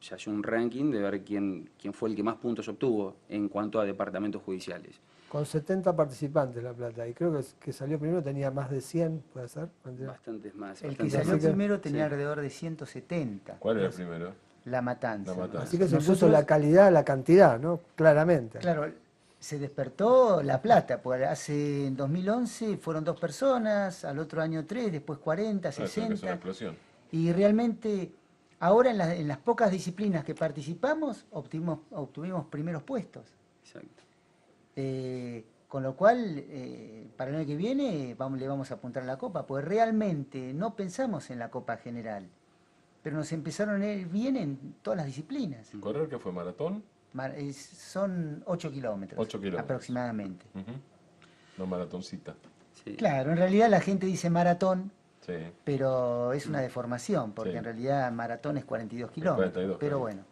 se hace un ranking de ver quién fue el que más puntos obtuvo en cuanto a departamentos judiciales. Con 70 participantes La Plata. Y creo que salió primero, tenía más de 100, ¿puede ser? Bastantes más. El que bastantes salió más. primero tenía Sí. alrededor de 170. ¿Cuál era el primero? La Matanza. La Matanza. Así que se Nosotros- puso la calidad a la cantidad, ¿no? Claramente. Claro, se despertó La Plata, porque en 2011 fueron 2 personas, al otro año 3, después 40, Ah, eso es una 60. explosión. Y realmente, ahora en las pocas disciplinas que participamos, obtuvimos primeros puestos. Exacto. Con lo cual, para el año que viene le vamos a apuntar a la Copa, porque realmente no pensamos en la Copa General, pero nos empezaron a ir bien en todas las disciplinas. ¿Correr qué fue? ¿Maratón? Son 8 kilómetros, 8 kilómetros. aproximadamente. Ujú. No, maratoncita. Sí. Claro, en realidad la gente dice maratón, Sí. pero es una deformación, porque Sí. en realidad maratón es 42 kilómetros. 42, pero claro. bueno.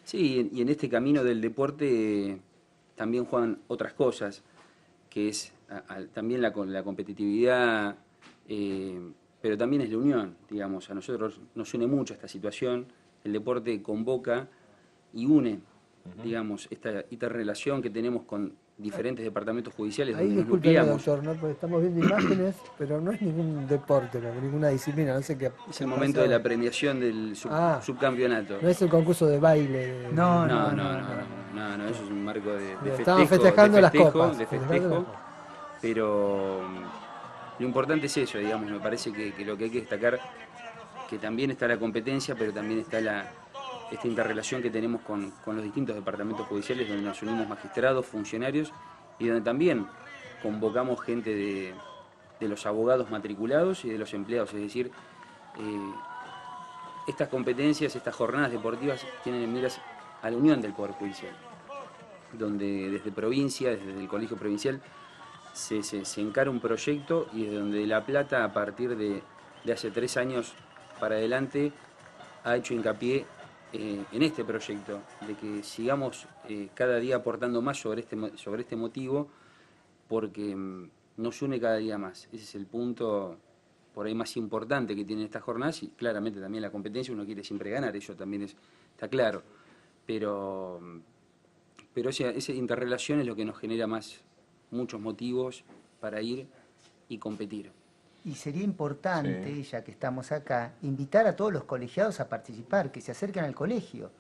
Sí, y en este camino del deporte también juegan otras cosas, que es también la competitividad, pero también es la unión, digamos. A nosotros nos une mucho esta situación, el deporte convoca y une, digamos, esta relación que tenemos con diferentes departamentos judiciales Ahí donde nos discúlpeme, nucleamos. doctor, ¿no? Porque estamos viendo imágenes, pero no es ningún deporte, no, ninguna disciplina, no sé qué. Es el momento de la premiación del subcampeonato. No es el concurso de baile. No, No, eso es un marco de festejo. Estaban festejando las festejo, copas. de festejando festejo, las copas. pero lo importante es eso, digamos, me parece que lo que hay que destacar, que también está la competencia, pero también está esta interrelación que tenemos con los distintos departamentos judiciales, donde nos unimos magistrados, funcionarios, y donde también convocamos gente de los abogados matriculados y de los empleados. Es decir, estas competencias, estas jornadas deportivas tienen en miras a la unión del Poder Judicial, donde desde provincia, desde el Colegio Provincial, se encara un proyecto, y desde donde La Plata, a partir de hace 3 años para adelante, ha hecho hincapié en este proyecto, de que sigamos cada día aportando más sobre este motivo, porque nos une cada día más. Ese es el punto por ahí más importante que tienen estas jornadas, y claramente también la competencia, uno quiere siempre ganar, eso también está claro, pero esa interrelación es lo que nos genera muchos motivos para ir y competir. Y sería importante, ya que estamos acá, invitar a todos los colegiados a participar, que se acerquen al colegio,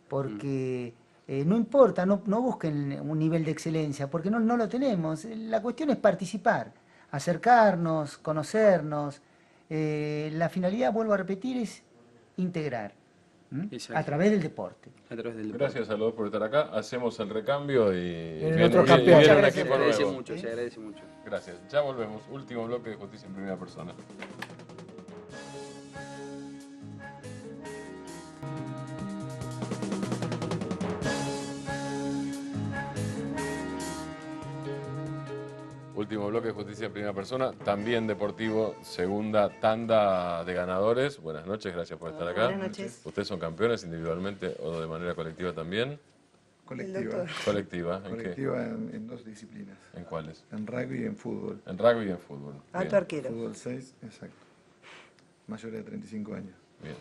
porque no importa, no busquen un nivel de excelencia, porque no lo tenemos. La cuestión es participar, acercarnos, conocernos. La finalidad, vuelvo a repetir, es integrar a través del deporte. Gracias a los dos por estar acá. Hacemos el recambio y viene otro campeón. Se agradece mucho, se agradece mucho. Gracias. Ya volvemos. Último bloque de Justicia en Primera Persona. Último bloque de Justicia en Primera Persona, también deportivo, segunda tanda de ganadores. Buenas noches, gracias por estar acá. Buenas noches. ¿Ustedes son campeones individualmente o de manera colectiva también? Colectiva. Colectiva. ¿En Colectiva qué? en 2 disciplinas. ¿En cuáles? En rugby y en fútbol. En rugby y en fútbol. Alto arquero. Fútbol 6, exacto. Mayores de 35 años. Bien,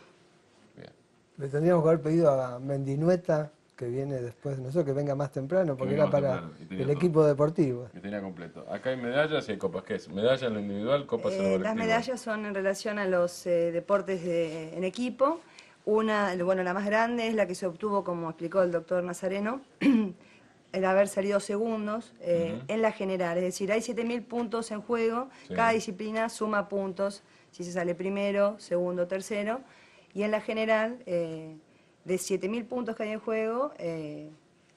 bien. Le tendríamos que haber pedido a Mendinueta, que viene después de nosotros, que venga más temprano, porque venga era más para temprano, y tenía el todo. equipo deportivo. Que tenía completo. Acá hay medallas y hay copas. ¿Qué es? ¿Medallas en lo individual, copas en lo colectivo? Las medallas son en relación a los deportes en equipo. Una, bueno, la más grande es la que se obtuvo, como explicó el doctor Nazareno, el haber salido segundos en la general. Es decir, hay 7.000 puntos en juego, Sí. cada disciplina suma puntos, si se sale primero, segundo, tercero, y en la general, de 7.000 puntos que hay en juego,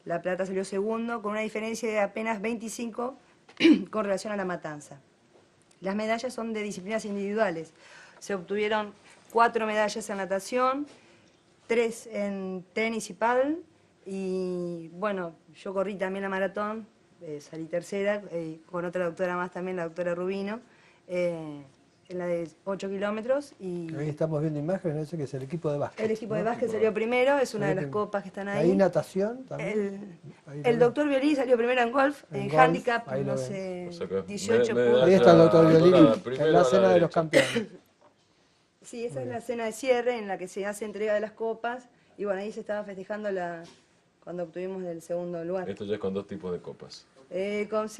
La Plata salió segundo, con una diferencia de apenas 25 con relación a la matanza. Las medallas son de disciplinas individuales. Se obtuvieron 4 medallas en natación, 3 en tenis y pádel, y bueno, yo corrí también la maratón, salí tercera, con otra doctora más también, la doctora Rubino, en la de 8 kilómetros. Y Ahí estamos viendo imágenes, ese que es el equipo de básquet. el equipo de ¿no? básquet salió primero, es una de las Ahí copas que están ahí. Ahí natación también. Ahí El también. doctor Violín salió primero en golf, En en golf, handicap, ahí lo no ven. sé, O sea que 18 medalla- puntos. Ahí está el doctor doctora, Violini, primero en la a la cena de los derecha. campeones. Sí, esa es la cena de cierre en la que se hace entrega de las copas. Y bueno, ahí se estaba festejando cuando obtuvimos el segundo lugar. Esto ya es con 2 tipos de copas.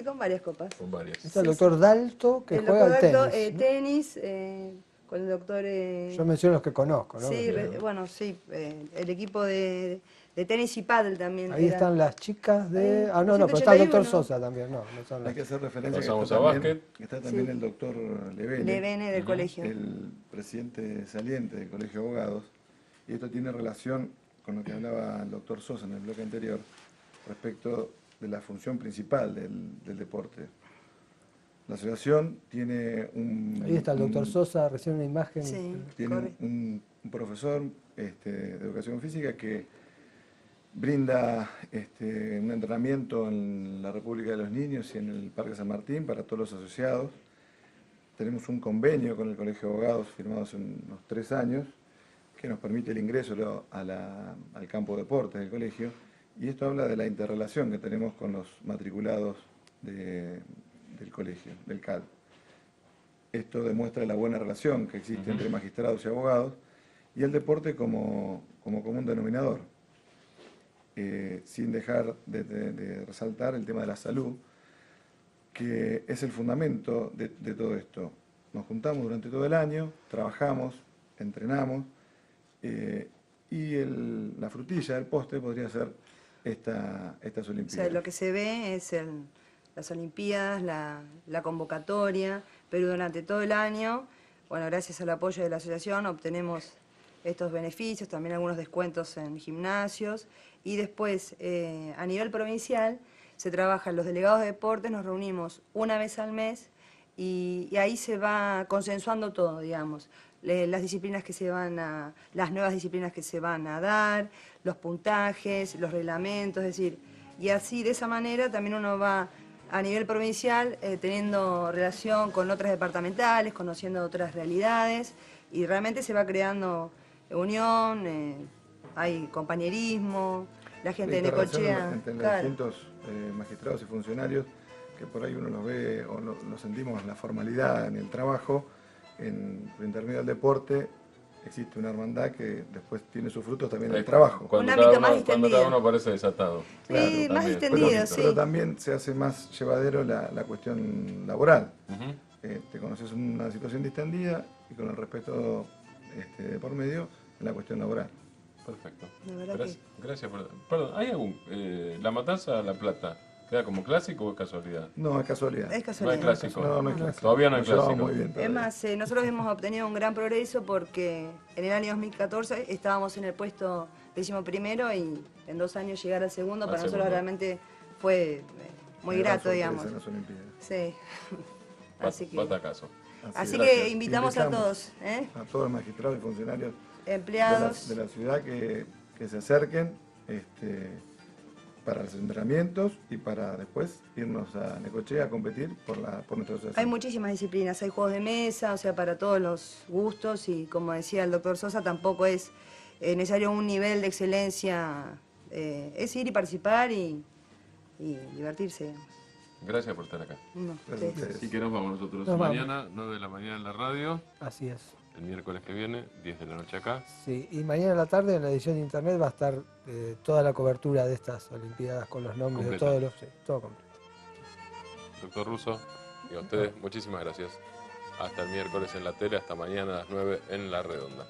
Con varias copas. Con varias. Está el doctor Dalto, que El juega al doctor tenis. Dalto, con el doctor... Yo menciono los que conozco, ¿no? sí, bueno, sí, el equipo de tenis y pádel también. Ahí era. están las chicas de... Ahí, Ah, no, pero está el doctor 181. Sosa también, no son Hay las... que hacer referencia Pasamos que a está también, básquet. que está también Sí. el doctor Levene, Levene del colegio. el presidente saliente del Colegio de Abogados, y esto tiene relación con lo que hablaba el doctor Sosa en el bloque anterior, respecto de la función principal del deporte. La asociación tiene Ahí está el doctor Sosa, recién una imagen. Sí. Tiene Corre. un profesor de educación física que brinda un entrenamiento en la República de los Niños y en el Parque San Martín para todos los asociados. Tenemos un convenio con el Colegio de Abogados firmado hace unos 3 años que nos permite el ingreso al campo de deportes del colegio, y esto habla de la interrelación que tenemos con los matriculados del colegio, del CAD. Esto demuestra la buena relación que existe entre magistrados y abogados y el deporte como común denominador, sin dejar de resaltar el tema de la salud, que es el fundamento de todo esto. Nos juntamos durante todo el año, trabajamos, entrenamos, y la frutilla del postre podría ser estas O Olimpiadas. sea, lo que se ve es las Olimpiadas, la convocatoria, pero durante todo el año, bueno, gracias al apoyo de la asociación obtenemos estos beneficios, también algunos descuentos en gimnasios. Y después, a nivel provincial, se trabajan los delegados de deportes, nos reunimos una vez al mes y ahí se va consensuando todo, digamos. Las disciplinas que se van las nuevas disciplinas que se van a dar, los puntajes, los reglamentos, es decir, y así de esa manera también uno va a nivel provincial teniendo relación con otras departamentales, conociendo otras realidades y realmente se va creando unión, hay compañerismo, la gente de Necochea. Entre los claro. distintos magistrados y funcionarios, que por ahí uno los ve o lo sentimos la formalidad en el trabajo, por intermedio del deporte existe una hermandad que después tiene sus frutos también en el trabajo. Un ámbito más Cuando distendido. cada uno parece desatado. Sí, más también. distendido, sí. Pero también se hace más llevadero la cuestión laboral. Ujú. Te conoces una situación distendida y con el respeto de por medio en la cuestión laboral. Perfecto. La verdad Gracias, gracias por... Perdón, ¿hay algún... La Matanza La Plata, queda como clásico o es casualidad? No, es casualidad. Es No hay casualidad. clásico. No hay clásico. Todavía no hay Nos llevamos clásico. muy bien Es todavía. más, nosotros hemos obtenido un gran progreso porque en el año 2014 estábamos en el puesto 11º y en 2 años llegar al segundo, para nosotros realmente fue muy Una gran grato, sorpresa digamos. en las Olimpiadas. Sí. Así que, Batacazo. así gracias. que invitamos a todos, A todos los magistrados y funcionarios empleados. de la ciudad que se acerquen para los entrenamientos y para después irnos a Necochea a competir por nuestra asociación. Hay muchísimas disciplinas, hay juegos de mesa, o sea, para todos los gustos y como decía el doctor Sosa, tampoco es necesario un nivel de excelencia, es ir y participar y divertirse. Digamos. Gracias por estar acá. No, Gracias a ustedes. ustedes. Así que nos vamos nosotros Nos vamos. mañana, 9 de la mañana en la radio, Así es. el miércoles que viene, 10 de la noche acá. Sí, y mañana en la tarde en la edición de internet va a estar toda la cobertura de estas Olimpiadas con los nombres Completa. de todos los... Sí, todo completo. Doctor Russo, y a ustedes, muchísimas gracias. Hasta el miércoles en la tele, hasta mañana a las 9 en La Redonda.